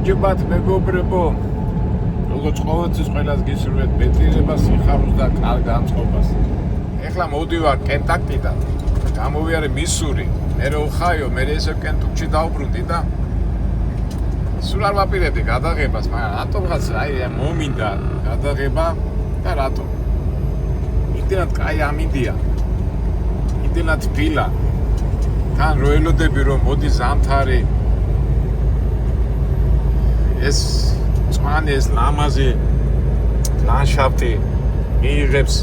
გამარჯობათ მეგობრებო, როგორც ყოველთვის ყველას გისურვებთ ბედნიერებას, სიხარულს და კარგ განწყობას. ეხლა მოვდივარ კენტაკიდან, გამოვიარე მისური, მერე ოჰაიო, მერე ესე კენტუკში დავბრუნდი და სულ არ ვაპირებდი გადაღებას, მაგრამ რატომღაც მომინდა გადაღება და რატომ? იმდენად კაი ამინდია, იმდენად თბილა, თან რო ელოდები რომ მოდი ზამთარი ეს წვანი, ეს ლამაზი ლანდშაფტი მიიღებს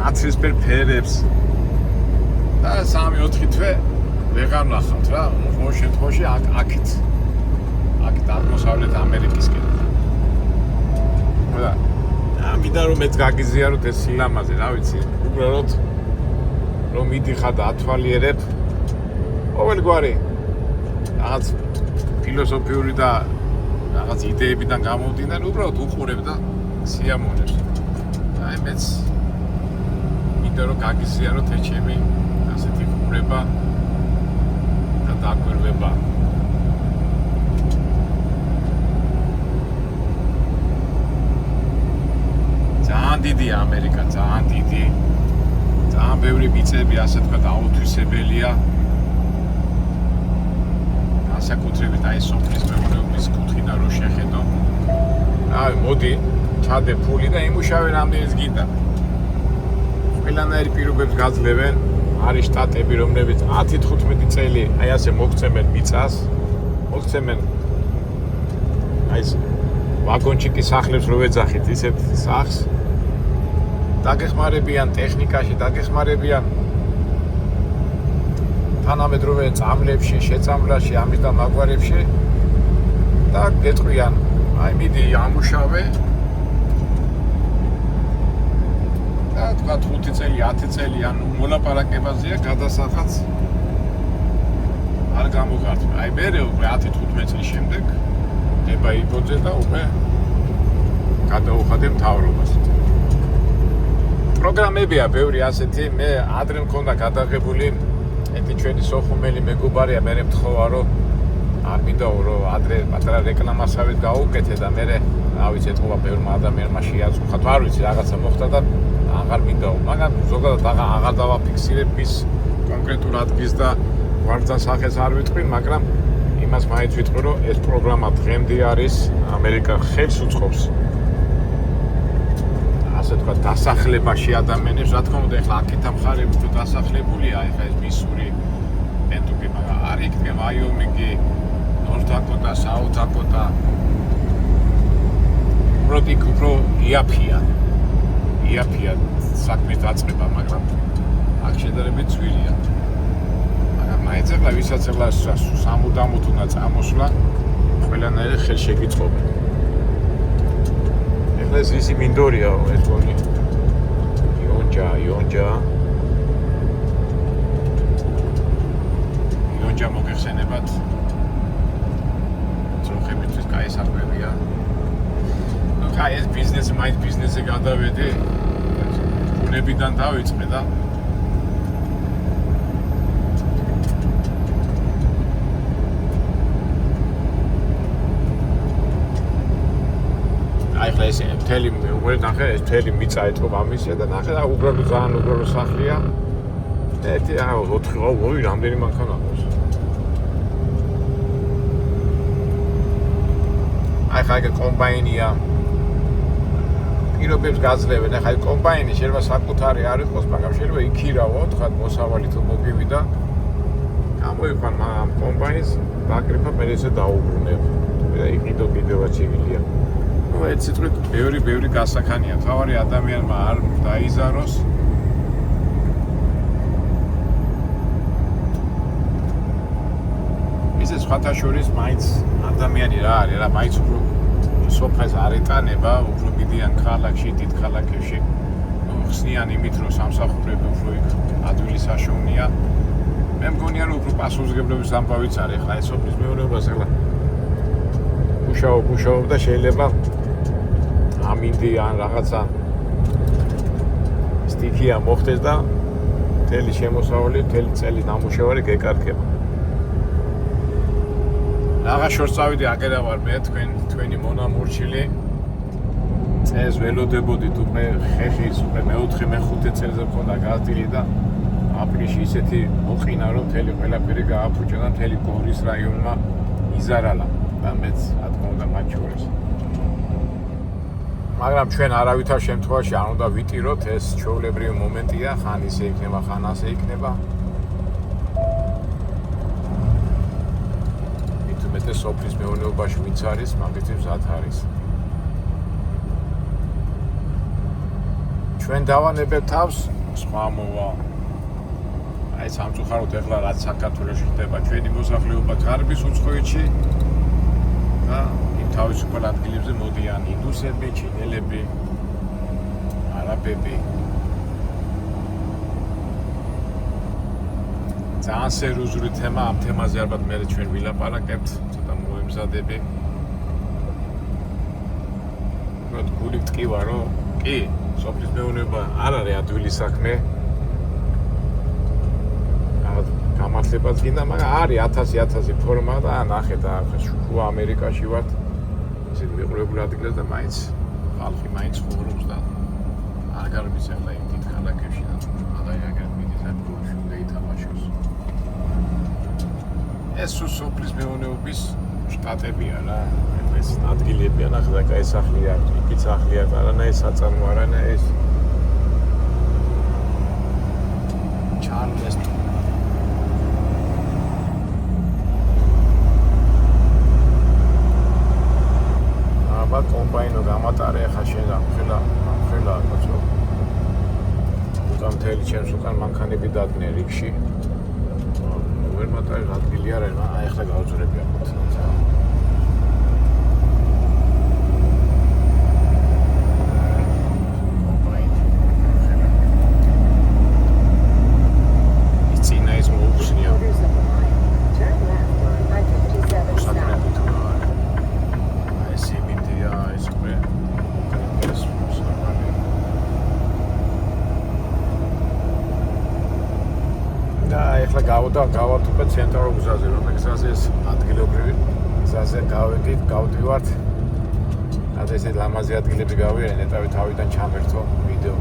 ნაცრისფერ ფერებს და 3-4 თვე ვეღარ ვნახავთ რა, ყოველ შემთხვევაში აქეთ აღმოსავლეთ ამერიკისკენ. და მინდა რომ მეც გაგიზიაროთ ეს სილამაზე, რა ვიცი, უბრალოდ რომ მიდიხარ და ათვალიერებ ყოველგვარი რაღაც ფილოსოფიური და რაღაც იდეებიდან გამოვდინარ, უბრალოდ უყურებ და სიამოვნებს. აი მეც მინდა რომ გაგიზიაროთ ეს ჩემი ასეთი ყურება და დაკვირვება. ძალიან დიდია ამერიკა, ძალიან დიდი. ძალიან ბევრი მიწები, ასე თქვა, აუთვისებელია. საკუთრებით აი სოფლის მეურნეობის კუთხიდან რო შეხედო. აი მოდი, ჩადე ფული და იმუშავე რამდენიც გინდა. ყველანაირი პირობებს გაძლევენ, არის შტატები, რომლებიც 10-15 წელი აი ასე მოგცემენ მიწას, მოგცემენ აი ეს ვაგონჩიკის სახლებს რო ვეძახით, ისეთ სახლს. დაგეხმარებიან ტექნიკაში, დაგეხმარებიან თანამედროვე წამლებში, შეწამლაში, ამის და მაგვარებში და გეტყვიან, აი მიდი ამუშავე და თქვა 5 წელი, 10 წელი ანუ მოლაპარაკებაზეა გადასახაც არ გამოგართვა. აი მერე უკვე 10-15 წლის შემდეგ დება იბოძე და უკვე გადაუხადე მთავრობას. პროგრამებია ბევრი ასეთი, მე ადრე მქონდა გადაღებული ეთი ჩვენი სოხუმელი მეგობარია, მე მთხოვა რომ არ მინდაო რომ ადრე პატარა რეკლამასავით გაუკეთე და მე რა ვიცი ეთქობა ბევრმა ადამიანმა შეაწუხა, არ ვიცი რაღაცა მოხდა და აღარ მინდაო, მაგრამ ზოგადად აღარ დავაფიქსირებ მის კონკრეტულ ადგილს და ვარძასახეს არ ვიტყვი, მაგრამ იმას მაინც ვიტყვი რომ ეს პროგრამა დღემდე არის, ამერიკა ხელს უწყობს ასე თქვა დასახლებაში ადამიანებს, რა თქმა უნდა ეხლა აქეთ ამხარები თუ დასახლებულია, ეხლა ეს მისური, კენტუკი, მაგრამ არ იქნება ვაიომინგი, ნორთ-დაკოტა, საუთ-დაკოტა. უბრალოდ იქ უფრო იაფია საქმის დაწყება, მაგრამ აქ შედარებით ძვირია. მაგრამ მაინც ეხლა ვისაც ეხლა სამუდამოდ უნდა წამოსვლა, ყველანაირი ხელშეკიწყობენ. ეს ისი მინდორია ეს გონი იონჯა მოგეხსენებათ ძროხებისთვის კაი საქმეა. ნუ კაი ეს ბიზნესი მაინც ბიზნესზე გადავედი, ბუნებიდან დავიწყე და ახლა ეს მთელი უკვე ნახე ეს მთელი მიწა ეთქობა ამისა და ნახე და უბრალოდ ძალიან უბრალოდ სახლია. ერთი 4 რამდენი მანქანა აქვს. ახლა ეგ კომბაინია. პირობებს გაძლევენ, ახლა ეს კომბაინი შეიძლება საკუთარი არ იყოს, მაგრამ შეიძლება იქირავო, თქვა მოსავალი თუ მოგივიდა. გამოიყვან ამ კომბაინს, დაკრიფა მე ესე დაუბრუნებ. და იყიდო კიდევაც შეგიძლია. ეს სიტყვით ბევრი გასახანია. თავარი ადამიანმა არ დაიზაროს. ისე სხვათა შორის მაინც ადამიანი რა არის, რა მაინც უფრო სოფლას არ ეტანება, უფრო მიდიან ქალაქში, დიდ ქალაქებში. ხსნიან იმით, რომ სამსახურები უფრო იქ ადვილი საშოვნია. მე მგონია რომ უფრო პასუხისმგებლობის ამბავიც არის. ახლა ეს სოფლის მეურნეობას ახლა მუშაობ და შეიძლება ამინდი ან რაღაცა სტიქია მოხდეს და მთელი შემოსავალი, მთელი წელი ნამუშევარი გეკარგება. Naga shorts წავიდი აკერა ვარ მე თქვენი მონამორჩილი. წეს ველოდებოდით უკვე ხეხის უკვე მე-4 მე-5 წელზე მქონდა გაზრდილი და აპრილში ისეთი მოყინა რომ მთელი ყველაფერი გააფუჭა და მთელი გორის რაიონმა იზარალა და მეც რა თქმა უნდა მათ შორის. მაგრამ ჩვენ არავითარ შემთხვევაში არ უნდა ვიტიროთ, ეს ჩვეულებრივი მომენტია, ხან ისე იქნება, ხან ასე იქნება. მით სოფლის მეურნეობაში ვინც არის, მაგითი მზად არის. ჩვენ დავანებებ თავს სხვა მოვა. აი სამწუხაროდ ეხლა რაც საქართველოში ხდება, ჩვენი მოსახლეობა ღარიბის უცხოეთში და იმ თავისუფალ ადგილებზე მოდიან ინდუსები, ჩინელები, არაბები. ძალიან სერიოზული თემა, ამ თემაზე ალბათ მე ჩვენ ვილაპარაკებთ, ცოტა მოვემზადები. როდ გული ვტკივა, რომ კი, სოფლის მეურნეობა არ არის ადვილი საქმე. გამართლებაც გინდა, მაგრამ არის 1000 ფორმა და ნახეთ ახლა შუა ამერიკაში ვართ. ისეთ მიყრუებულ ადგილას და მაინც ხალხი მაინც ცხოვრობს და არ გარბის ახლა იმ დიდ ქალაქებში და ადამიანები მიდის ამ გულში უნდა ითამაშოს. ეს სოფლის მეურნეობის შტატებია რა. ეს ადგილებია ნახე და ეს სახლია, იქით სახლია, არანაირი საწარმო, არანაირი ჩარლეს აბა კომბაინო გამატარე ახლა შენ გამხელა კაცო. უკან მთელი ჩემს უკან მანქანები დადგნენ რიგში. ვერ მატარე ადგილი არ არის, აი ახლა გავძვრები აქ. გავართ უკვე ცენტრალურ გზაზე, რომ გზაზე ეს ადგილობრივი გზაზე გავდივართ. და ესე ლამაზი ადგილები გავიარე, ნეტავი თავიდან ჩამერთო ვიდეო.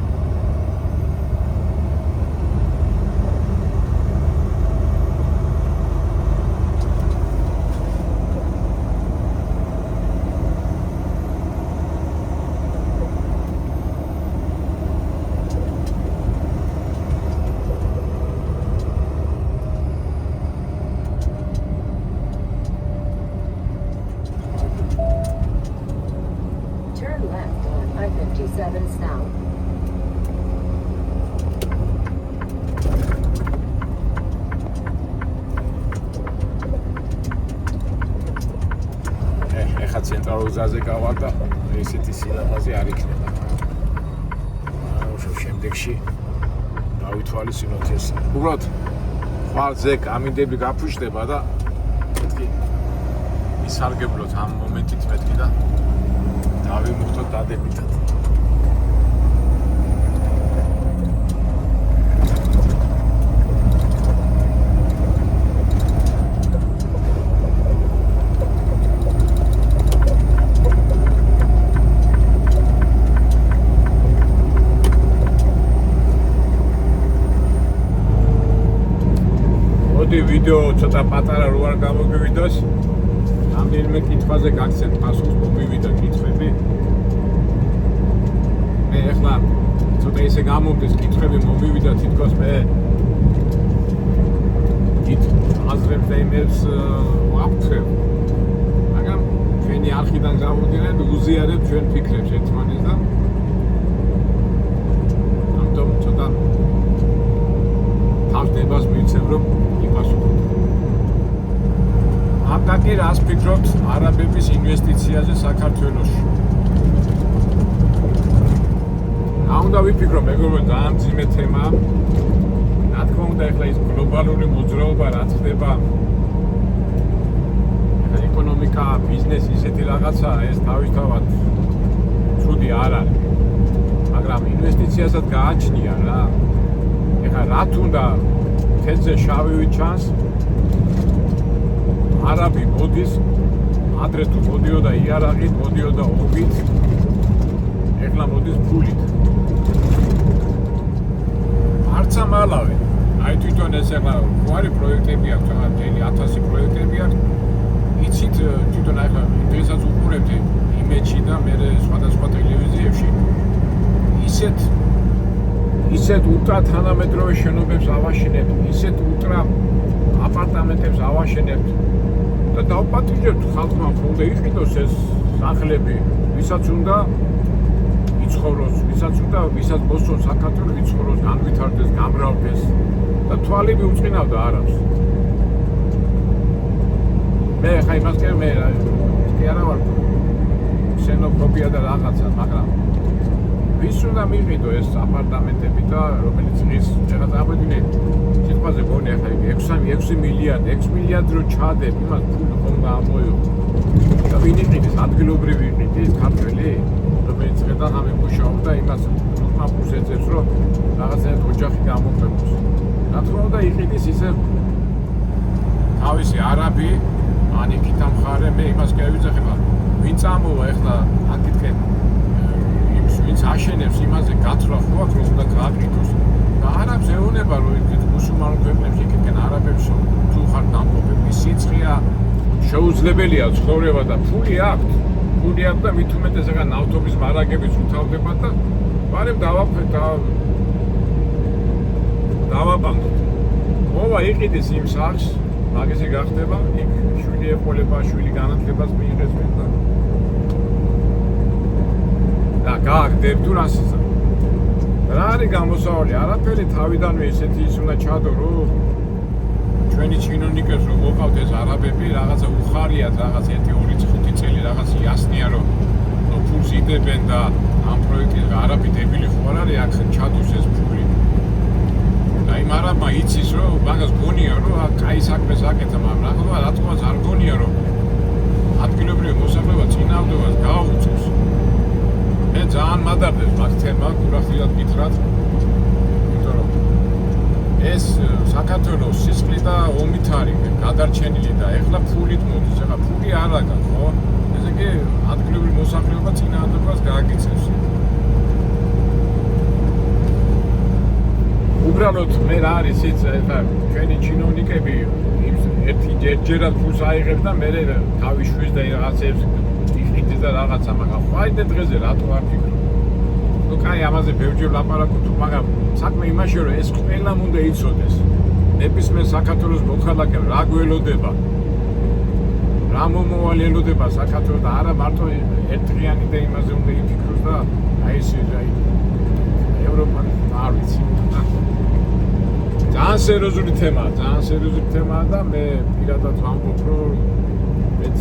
ცენტრალურ გზაზე გავარ და ესეთი სილამაზე არ იქნება. შემდეგში დავითვალისწინოთ ეს. უბრალოდ ხვალზე კამინდები გაფუჭდება და მეთქი ისარგებლოთ ამ მომენტით მეთქი და დავიმუხტოთ დადებითად. ვიდეო ცოტა პატარა რო არ გამოგივიდოს, რამდენიმე კითხვაზე გაგცემ პასუხს, მომივიდა კითხვები. მე ახლა ცოტა ისე გამომდის კითხვები მომივიდა, თითქოს მე დიდ აზრებს და იმებს ვაფრთხებ. მაგრამ ჩვენი არხიდან გამოდიან უზიარებ ჩვენ ფიქრებს ერთმანეთს და ამიტომ ცოტა თავდებას მივცემ რომ აკაკი რას ფიქრობთ არაბების ინვესტიციაზე საქართველოში? რა უნდა ვიფიქრო, მეგობრებო, ძალიან მძიმე თემაა. რა თქმა უნდა, ახლა ის გლობალური მოძრაობა რაც ხდება, ეკონომიკა, ბიზნესი ისეთი რაღაცაა, ეს თავისთავად ცუდი არ არის. მაგრამ ინვესტიციასაც გააჩნია რა. ეხლა რა თუნდა თეთრზე შავივით ჩანს, არაბი მოდის ადრე თუ მოდიოდა იარაღით, მოდიოდა ობით, ეხლა მოდის ფულით. არც ამალავე. აი თვითონ ეს ახლა უარი პროექტები აქვს, მთელი 1000 პროექტები აქვს. იცით თვითონ ახლა დღესაც უყურებთ იმედში და მე სხვადასხვა ტელევიზიებში ისეთ ულტრა თანამედროვე შენობებს ავაშენებთ, ისეთ ულტრა აპარტამენტებს ავაშენებთ და დავპატიჟებთ ხალხმა უნდა იყიდოს ეს სახლები, ვისაც უნდა იცხოვროს, ვისაც მოსწონს საქართველოს იცხოვროს, განვითარდეს, გამრავლდეს და თვალი მიუწყინავდა არავს. მე ხა იმას კი არა ვარ ქსენოფობია და რაღაცა, მაგრამ ვის უნდა მიიღიდო ეს აპარტამენტები და რომელიც ის რაღაც ამოდინე სიტყვაზე გონი ახლა 6 მილიარდი რო ჩადებ იმას ფული ხომ გამოიღო და ვინ იყიდეს ადგილობრივი იყიდეს ქართველი რომელიც ხედავ ამ მუშაობდა იმას უკმაფულს ეძებს რომ რაღაცა ოჯახი გამოყენოს რა თქმა უნდა იყიდეს ისე თავისი არაბი ან იქით ამხარე მე იმას კი ავიძახება ვინ წამოვა ახლა აკითხე ვინც აშენებს იმაზე გათვლა ხო აქვს რომ უნდა გააკეთოს და არაბს ეუბნება რომ იქით მუსულმანურ ქვეყნებში იქიდან არაბებს თუ ხარ დამპობები სიცხეა შეუძლებელია ცხოვრება და ფული აქვს და მით უმეტეს ახლა ნავთობის მარაგებიც უთავდება და ბარემ დავაბანდოთ მოვა იყიდეს იმ სახლს მაგაზე გახდება იქ შვილი ეყოლება შვილი განათლებას მიიღეს და გააგდებ თუ რასიზა რა არის გამოსავალი არაფერი თავიდანვე ესეთი ის უნდა ჩადო რომ ჩვენი ჩინოვნიკებს რომ მოყავთ ეს არაბები რაღაცა უხარიათ რაღაც 1-2-5 წელი რაღაც იასნია რომ ფულს იდებენ და ამ პროექტის არაბი დებილი ხო არ არის აქ ჩადოს ეს ფული და იმ არაბმა იცის რომ მაგას გონია რომ კაი საქმეს აკეთა მაგრამ რა თქმა უნდა არ გონია რომ ადგილობრივი მოსახლეობა წინააღმდეგობას გააუწევს მე ძალიან მადარდეს მაგ თემა გურახილად გითხრათ იმიტომ რომ ეს საქართველოს სისხლი და ომით არის გადარჩენილი და ეხლა ფულით მოდის ეხლა ფული არ აქვს ხო ესე იგი ადგილობრივი მოსახლეობა წინააღმდეგობას გააგიწევს უბრალოდ მე რა არის ის ეხლა ჩვენი ჩინოვნიკები ერთჯერად ფულს აიღებს და მე თავი შვის და რაღაცებს იყიდეს და რაღაცა მაგრამ ხაიდე დღეზე რატო არ ფიქრობ ნუ კაი ამაზე ბევრჯერ ლაპარაკობ მაგრამ საქმე იმაშია რომ ეს ყველამ უნდა იცოდეს ნებისმიერ საქართველოს მოქალაქემ რა გველოდება რა მომავალი ელოდება საქართველოს და არა მარტო ერთდღიანი და იმაზე უნდა იფიქროს და აი ეს ევროპა არ ვიცი ძალიან სერიოზული თემაა და მე პირადად ვამბობ რომ მეც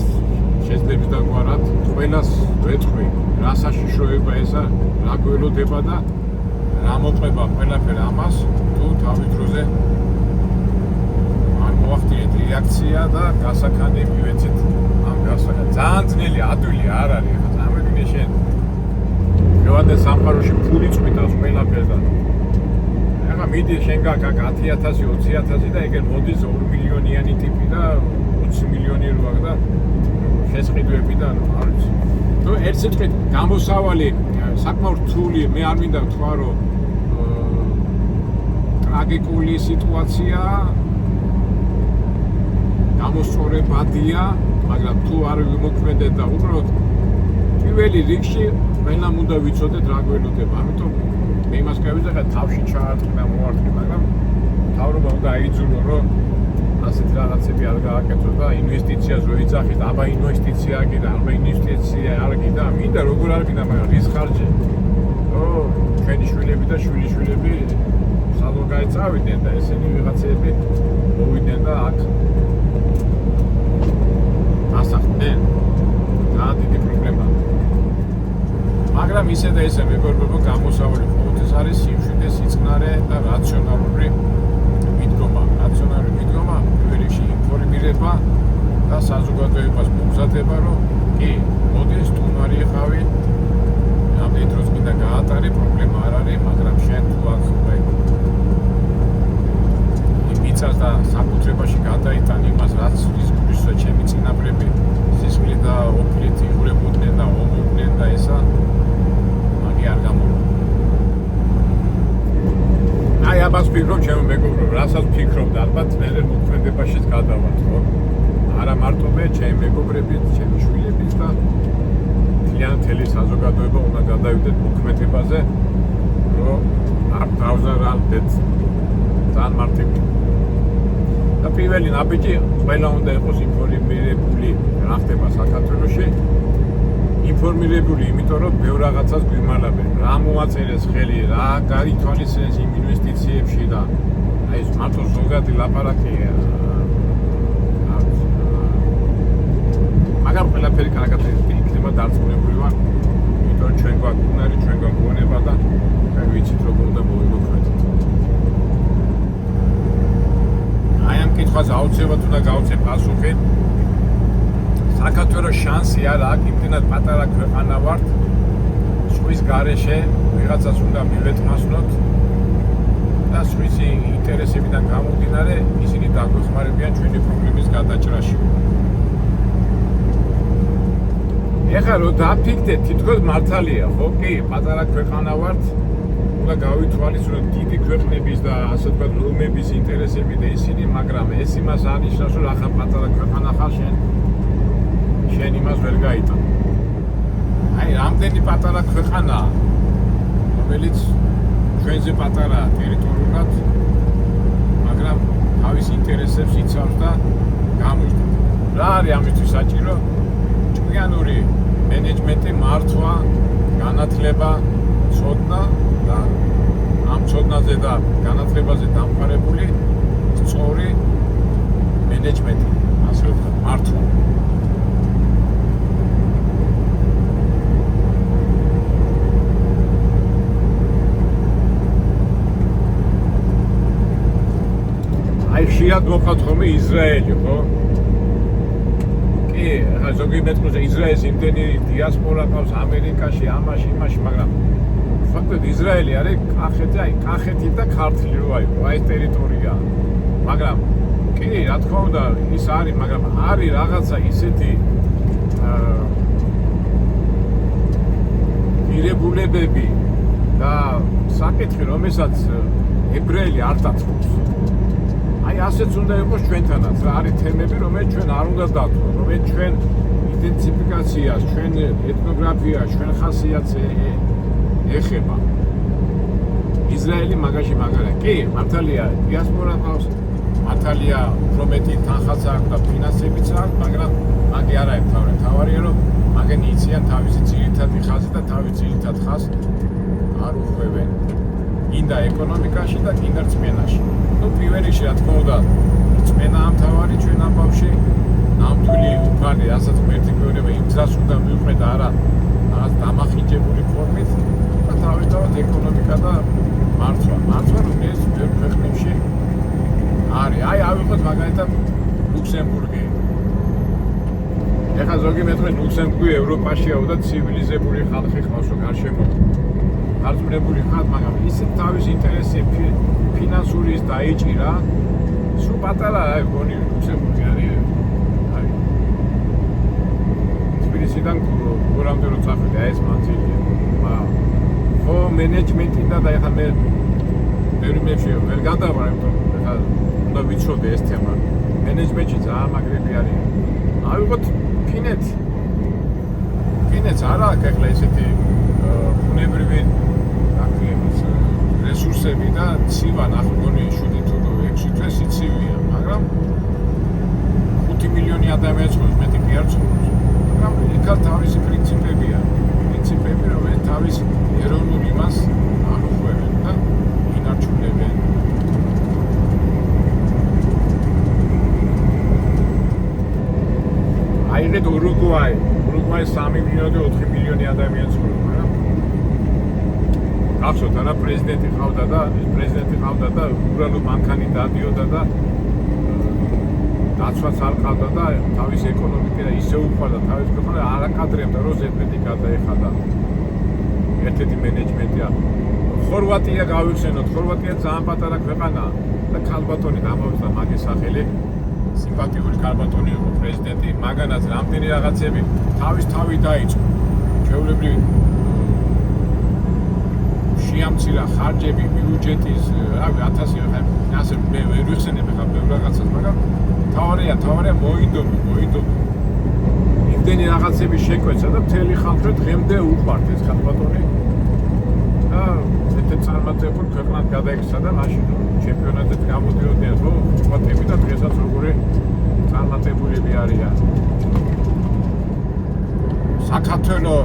შეძლებს დაგვარად ყველას ვეთქვი რა საშიშროება ესა რა გველოდება და რა მოყვება ყველაფერ ამას თუ თავის დროზე არ მოახდინეთ რეაქცია და გასაქანი მივეცეთ ამ გასაქანი ძალიან ძნელი ადვილი არ არის ახლა წამოვიდნენ შენ შევადე სამყაროში ფული წვითავს ყველაფერს და ახლა მიდი შენ გაკაკ 10000 20000 და ეგერ მოდის 2 მილიონიანი ტიპი და 20 მილიონი რო აქვს და შესყიდვები და არ ვიცი თუ ერთ სიტყვით გამოსავალი საკმაოდ რთული მე არ მინდა ვთქვა რომ ტრაგიკული სიტუაცია გამოსწორებადია მაგრამ თუ არ ვიმოქმედეთ და უბრალოდ პირველი რიგში ყველამ უნდა ვიცოდეთ რა გველოდება ამიტომ მე იმას გავიზარდა თავში ჩაარტყი და მოარტყი მაგრამ თავრობა უნდა აიძულო რომ ასეთ რაღაცები არ გააკეთოს და ინვესტიციას რო იძახის აბა ინვესტიცია გიდა აბა ინვესტიცია არ გიდა მინდა როგორ არ გიდა მაგრამ რის ხარჯზე რომ ჩვენი შვილები და შვილიშვილები სადღაც გაიწავიდნენ და ესენი ვიღაცები მოვიდნენ და აქ ასახდნენ და დიდი პრობლემაა მაგრამ ისე და ისე მეგობრებო გამოსავალი ყოველთვის არის სიმშვიდე სიწყნარე და რაციონალური მიდგომა პირველში ინფორმირება და საზოგადოებას მომზადება რომ კი მოდის თუნარი ხავი ამდენ დროს მინდა გაატარე პრობლემა არ არის მაგრამ შენ თუ აქ მიწას და საკუთრებაში გადაიტან იმას რაც ის გულისა ჩემი წინაპრები სისხლი და ვფიქრობ ალბათ მე მოქმედებაშიც გადავალთ, ხო? არა მარტო მე, ჩემი მეგობრებიც, ჩემი შვილებიც და მთელი საზოგადოება უნდა გადავიდეთ მოქმედებაზე, რომ არ დავზარალდეთ ძალიან მარტივი. და პირველი ნაბიჯი ყველა უნდა იყოს ინფორმირებული რა ხდება საქართველოში. ინფორმირებული, იმიტომ რომ ბევრ რაღაცას გვიმალავენ. რა მოაწერეს ხელი, რა გაითვალისწინეს იმ ინვესტიციებში და აი ეს მარტო ზოგადი ლაპარაკია. მაგრამ ყველაფერი კარგად იქნება დარწმუნებული ვარ, იმიტომ რომ ჩვენ გვაქვს უნარი, ჩვენ გვაქვს გონება და ჩვენ ვიცით როგორ უნდა მოვიმოქმედოთ. აი ამ კითხვაზე აუცილებლად უნდა გავუწევ პასუხი. საქართველოს შანსი არ აქვს, იმდენად პატარა ქვეყანა ვართ, ზღვის გარეშე ვიღაცას უნდა მივეთმასნოთ და სხვისი ინტერესებიდან გამომდინარე ისინი დაგვეხმარებიან ჩვენი პრობლემის გადაჭრაში. ეხლა რომ დაფიქრდეთ, თითქოს მართალია, ხო? კი, პატარა ქვეყანა ვართ, უნდა გავითვალისწინოთ დიდი ქვეყნების და ასე ვთქვათ ლომების ინტერესები და ისინი, მაგრამ ეს იმას არ ნიშნავს, რომ ახლა პატარა ქვეყანა ხარ შენ იმას ვერ გაიტან. აი, რამდენი პატარა ქვეყანა, რომელიც ჩვენზე პატარა ტერიტორიულად, მაგრამ თავის ინტერესებს იცავს და გამოსდით. რა არის ამისთვის საჭირო? ჭკვიანური მენეჯმენტი, მართვა, განათლება, ცოდნა და ამ ცოდნაზე და განათლებაზე დამყარებული სწორი მენეჯმენტი, ასე ვთქვათ, მართვა. აი ხშირად მოყავთ ხოლმე ისრაელი, ხო? კი, ზოგი მეტყველზე ისრაელის იმდენი დიასპორა ყავს ამერიკაში, ამაში, იმაში, მაგრამ ფაქტობრივად ისრაელი არის კახეთი, აი კახეთი და ქართლი რო აიყო, აი ტერიტორია. მაგრამ კი, რა თქმა უნდა, ის არის, მაგრამ არის რაღაცა ისეთი მირებულებები და საკითხი, რომელსაც ებრაელი არ დათმობს. აი ასეც უნდა იყოს ჩვენთანაც, რა არის თემები, რომელიც ჩვენ არ უნდა დათმოთ, რომელიც ჩვენ იდენტიფიკაციას, ჩვენ ეთნოგრაფიას, ჩვენ ხასიათს ეხება. ისრაელი მაგაში მაგარია. კი, მართალია, დიასპორა ყავს, მართალია, უფრო მეტი თანხაც აქვს და ფინანსებიც აქვს, მაგრამ მაგე არ არის თავი. თავარია, რომ მაგენი იციან თავისი ძირითადი ხაზი და თავის ძირითად ხაზს არ უხვევენ. გინდა ეკონომიკაში და გინდა რწმენაში. ნუ პირველ რიგში რა თქმა უნდა, რწმენა ამ თავარი ჩვენ ამ ბავშვი ნამდვილი უფალი, რასაც ღმერთი გვეუბნება, იმ გზას უნდა მივყვეთ და არა რაღაც დამახინჯებული ფორმით და თავისთავად ეკონომიკა და მართვა. მართვა რომ ეს ბევრ ქვეყნებში არის. აი ავიღოთ მაგალითად ლუქსემბურგი. ეხლა ზოგი მეტყვი ლუქსემბურგი ევროპაშია და ცივილიზებული ხალხი ყავს გარშემო. არწმუნებული ხარ, მაგრამ ისეთ თავის ინტერესები ფინანსურის დაიჭირა, სულ პატარა აი გონი ლუქსემბურგი არის. აი თბილისიდან გორამდე რო წახვიდე, აი ეს მანძილია. ხო მენეჯმენტი და ეხლა მე მეებში ვერ გადავარ, ეხლა უნდა ვიცოდე ეს თემა. მენეჯმენტში ძალიან მაგრები არის. ავიღოთ ფინეთი. ფინეთს არა აქვს ეხლა ესეთი ბუნებრივი რესურსები და ცივა ნახგონი 7 თუ 6 თვეს იცივია, მაგრამ 5 მილიონი ადამიანს ხოს მეტი კი არ ცხოვრობს. მაგრამ იქაც თავისი პრინციპებია, პრინციპები, რომელიც თავის ეროვნულ იმას არ უხვევენ და ინარჩუნებენ. აიღეთ ურუგვაი 3 მილიონი და 4 მილიონი ადამიანს ხოს, მაგრამ ახსოვთ რა პრეზიდენტი ყავდა და უბრალოდ მანქანი დადიოდა და დაცვაც არ ყავდა და თავის ეკონომიკა ისე უყვარდა თავის ქვეყანა არ აკადრებდა რომ ზედმეტი გადაეხადა. ერთ-ერთი მენეჯმენტია. ხორვატია გავიხსენოთ, ხორვატია ძალიან პატარა ქვეყანაა და ქალბატონი დამოვიდა მაგის სახელი. სიმპათიური ქალბატონი იყო პრეზიდენტი, მაგანაც რამდენი რაღაცები თავი დაიწყო. ჩვეულებრივი შეამცირა ხარჯები ბიუჯეტის, რავი 1000 ხა ასე მე ვერ ვიხსენებ ხა ბევრ რაღაცას, მაგრამ თავარია მოიდო. იმდენი რაღაცების შეკვეცა და მთელი ხალხი დღემდე უყვართ ეს ხალხატონი. და ეს წარმატებულ ქვეყნად გადაიქცა და მაშინ ჩემპიონატად გამოდიოდნენ, ხო, ხალხები და დღესაც როგორი წარმატებულები არიან. საქართველო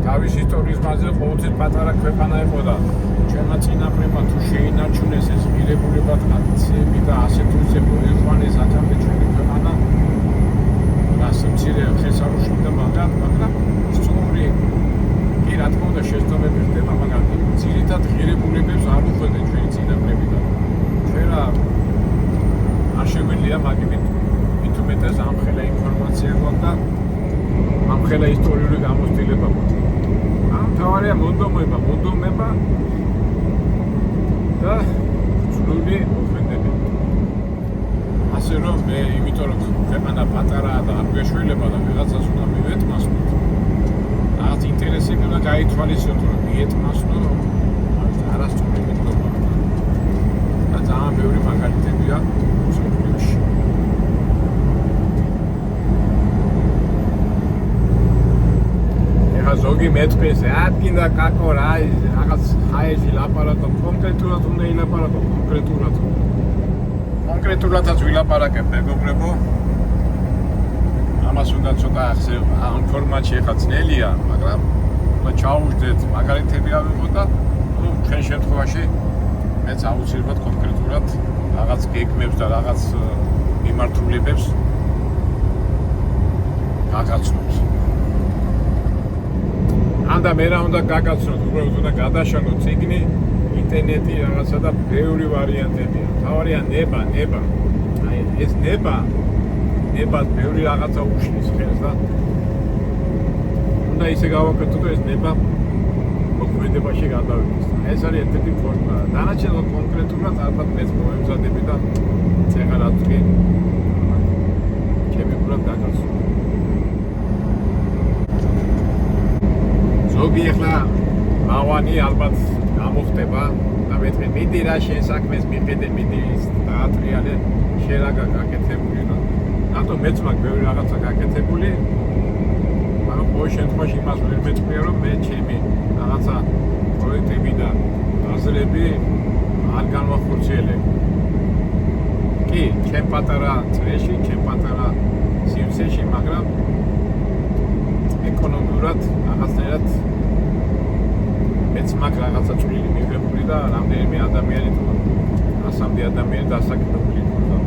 თავის ისტორიის მასზე ყოველთვის პატარა ქვეყანა იყო და ჩვენმა წინაპრებმა თუ შეინარჩუნეს ეს ღირებულება, ტრადიციები და ასე თუ ისე მოიყვანეს აქამდე ჩვენი ქვეყანა, ასე მცირე ხესარულში და მაგრამ სწორი კი რა თქმა უნდა შეცდომები ხდება, მაგრამ ძირითად ღირებულებებს არ უხდენ ჩვენი წინაპრები და ჩვენ რა არ შეგვიძლია მაგით მithumetes ამხელა ინფორმაცია გვაქვს და ამხელა ისტორიული გამოცდილება გვაქვს. თავარია მონდომება და ძრული მოქმედება. ასე რომ მე იმიტომ რომ ქვეყანა პატარაა და არ გვეშველება და ვიღაცას უნდა მივეთმასნოთ. რაღაც ინტერესები უნდა გაითვალისწინოთ, რომ მიეთმასნო არასწორი მეთქობა. და ძალიან ბევრი მაგალითებია მსოფლიოში. ზოგი მეტყვის, ადგინდა კაკო რა რაღაც ხაეში ლაპარაკობ, კონკრეტულად უნდა ილაპარაკო, კონკრეტულადაც ვილაპარაკებ, მეგობრებო. ამას უნდა ცოტა ამ ფორმატში ხა ძნელია, მაგრამ უნდა ჩაუждეთ, მაგალითები ავიღოთ და ჩვენ შემთხვევაში მეც აუცილებლად კონკრეტულად რაღაც გეგმებს და რაღაც მიმართულებებს გაგაცნობთ. ანდა მე რა უნდა გაგაცნოთ, უბრალოდ უნდა გადაშალოთ წიგნი, ინტერნეტი რაღაცა და ბევრი ვარიანტებია. თავარია ნება. აი ეს ნება ბევრი რაღაცა უშლის ხელს და უნდა ისე გავაკეთოთ, რომ ეს ნება მოქმედებაში გადავიდეს. ეს არის ერთ-ერთი ფორმა. დანარჩენად კონკრეტულად ალბათ მეც მოემზადები და წეღარაც კი ჩემი უბრალოდ გაგაცნო. ზოგი ახლა მავანი ალბათ გამოხდება და მეთქე მიდი რა შენ საქმეს მიხედე, მიდი დაატრიალე შენ რა გაკეთებული და რატო მეც მაქვს ბევრი რაღაცა გაკეთებული, მაგრამ ყოველ შემთხვევაში იმას ვერ მეტყვია რომ მე ჩემი რაღაცა პროექტები და აზრები არ განვახორციელებ. კი, ჩემ პატარა წრეში, ჩემ პატარა სივრცეში, მაგრამ ეკონომიურად რაღაცნაირად მეც მაქვს რაღაცა წვლილი მიღებული და რამდენიმე ადამიანი თუ 100 ადამიანი დასაქმებული იყო.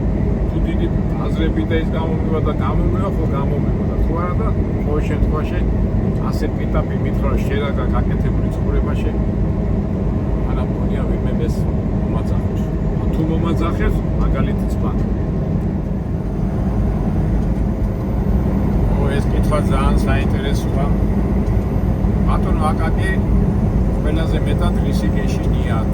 თუ დიდი აზრები და ის გამომივა და გამომივა თუ არა და ყოველ შემთხვევაში ასე პიტაპი მითხრა რომ შეიძლება გაკეთებული ცხოვრებაში არა მგონია ვინმე ეს მომაძახებს. თუ მომაძახებს მაგალითიც მაქვს. ეს კითხვა ძალიან საინტერესოა. ბატონო აკაკი ყველაზე მეტად რისი გეშინიათ?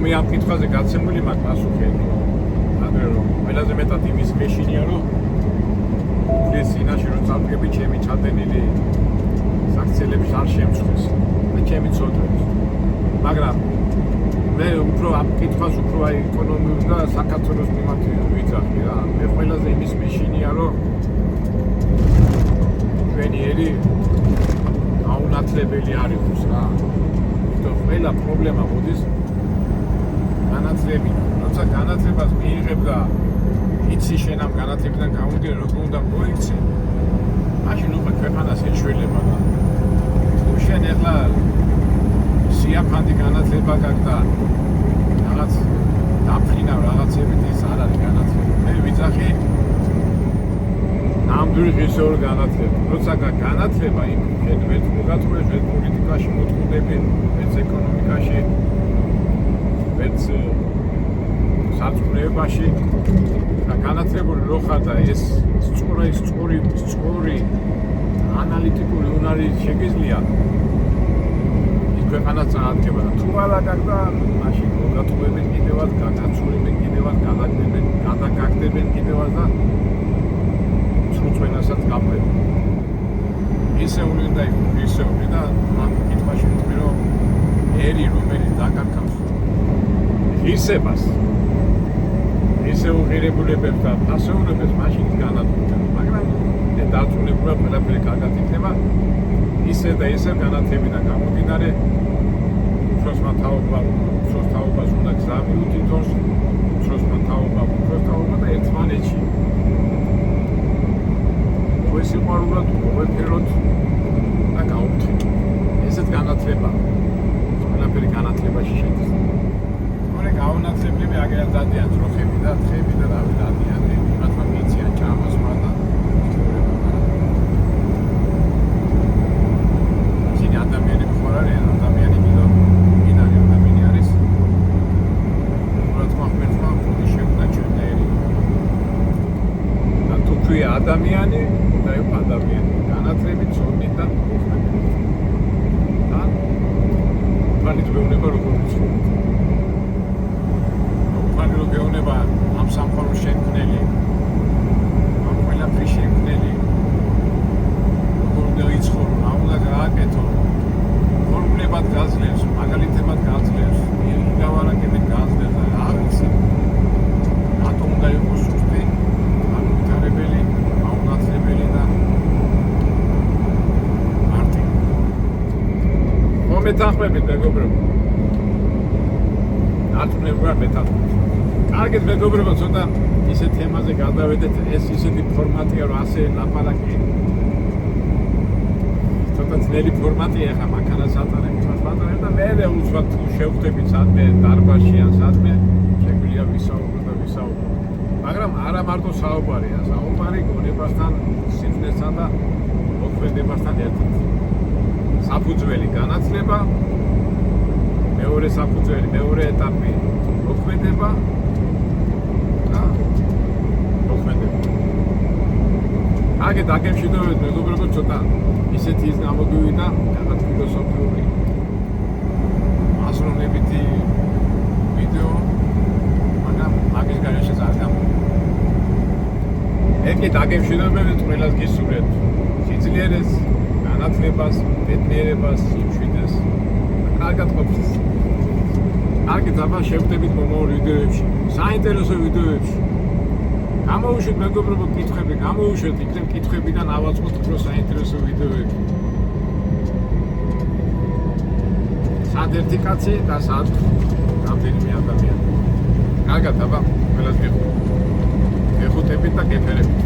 მე ამ კითხვაზე გაცემული მაქვს პასუხი. ადრე რომ ყველაზე მეტად იმის გეშინია რომ ეს წინაშე რომ წავდგები ჩემი ჩადენილი საქციელების არ შემწხვეს და ჩემი ცოდვებს. მაგრამ მე უფრო ამ კითხვას უფრო აი ეკონომიურ და საქართველოს მიმართ ვიძახი რა. მე ყველაზე იმის მეშინია რომ ჩვენი ერი აუნათლებელი არ იყოს რა. იმიტომ ყველა პრობლემა მოდის განათლებიდან. როცა განათლებას მიიღებ და იცი შენ ამ განათლებიდან გამომდინარე როგორ უნდა მოიქცე, მაშინ უკვე ქვეყანას ეშველება და თუ შენ ახლა სიაფანდი განათლება გაქვს და რაღაც დაფრინავ რაღაცებით ის არ არის განათლება. მე ვიძახი ნამდვილი ღირსეული განათლება. როცა განათლება იმ შენ ვერც მოგაწყვეტ, ვერც პოლიტიკაში მოწყობები, ვერც ეკონომიკაში, ვერც საწვრთნელებაში და განათლებული რო ხარ და ეს სწორი ანალიტიკური უნარი შეგიძლია ქვეყანას წაადგება და თუ არა გაგდა მაშინ მოგაწყვეტენ კიდევაც, გაგაცურებენ კიდევაც, გადაგაგდებენ კიდევაც და სრულწმენასაც გაყვებენ. ისეული უნდა იყოს, ისეული და მან კითხვაში ვიტყვი, რომ ერი რომელიც დაკარგავს ღირსებას, ისე უღირებულებებს და ფასეულობებს მაშინ განადგურდება, მაგრამ დარწმუნებულად ყველაფერი კარგად იქნება, ისე და ისე განათლებიდან გამომდინარე, უფროსმა თაობას უნდა გზა მიუთითოს, უფროსმა თაობა და ერთმანეთში სიყვარულად უღებეროთ და გაუთხით. ესეც განათლება. ყველაფერი განათლებაში შედის. მორე გაუნათლებლები აგერად დადიან ძროხები და თხები და რავი დადიან. მათმა მიციან ჭამასმა და ისინი ადამიანები ხარ არიან, ადამიანი მიდო მინარი ადამიანი არის. მათმა ღმერთმა ფული შექმნა ჩვენნაირი. და თუ ქვია ადამიანი ადამიანი განათლებით, ცოდნით და მოხმებით. და უფალით მეუნება როგორ ვიცხოვთ. უფალი რომ გეუნება ამ სამყაროს შემქმნელი, ამ ყველაფრის შემქმნელი, როგორ უნდა იცხოვრო, რა უნდა გააკეთო, ფორმულებად გაძლევს, მაგალითებად გაძლევს, იგავარაკებად გაძლევს და რა ვიცი. რატომ უნდა იყოს სუსტი, განვითარებელი, აუნათლებელი და მეთანხმებით მეგობრებო. დარწმუნებულად მეთანხმებით. კარგით მეგობრებო, ცოტა ისეთ თემაზე გადავედეთ, ეს ისეთი ფორმატია, რომ ასე ლაპარაკი. ცოტა ძნელი ფორმატია, ახლა მანქანას ატარებთ და მე უცბად თუ შევხვდებით სადმე დარბაზში ან სადმე, შეგვიძლია ვისაუბროთ. მაგრამ არა მარტო საუბარია, საუბარი გონებასთან, სიბრძნესთან და მოქმედებასთან ერთად. საფუძველი განათლება, მეორე საფუძველი, მეორე ეტაპი მოქმედება და მოქმედება. აგეთ დაგემშვიდობებით მეგობრებო, ცოტა ისეთი ის გამოგივიდა, რაღაც ფილოსოფიური აზროვნებითი ვიდეო, მაგრამ მაგის გარეშეც არ გამოვიდა. ეკი დაგემშვიდობებით, ყველას გისურვებთ სიძლიერეს, განათლებას, ბედნიერებას, სიმშვიდეს და კარგად ყოფას. კარგით, აბა შევხვდებით მომავალ ვიდეოებში, საინტერესო ვიდეოებში. გამოვუშვით მეგობრებო კითხვები, გამოვუშვით იქნებ კითხვებიდან ავაწყოთ უფრო საინტერესო ვიდეოები. სად ერთი კაცი და სად რამდენიმე ადამიანი. კარგად, აბა ყველას გეხუტებით და გეფერებით.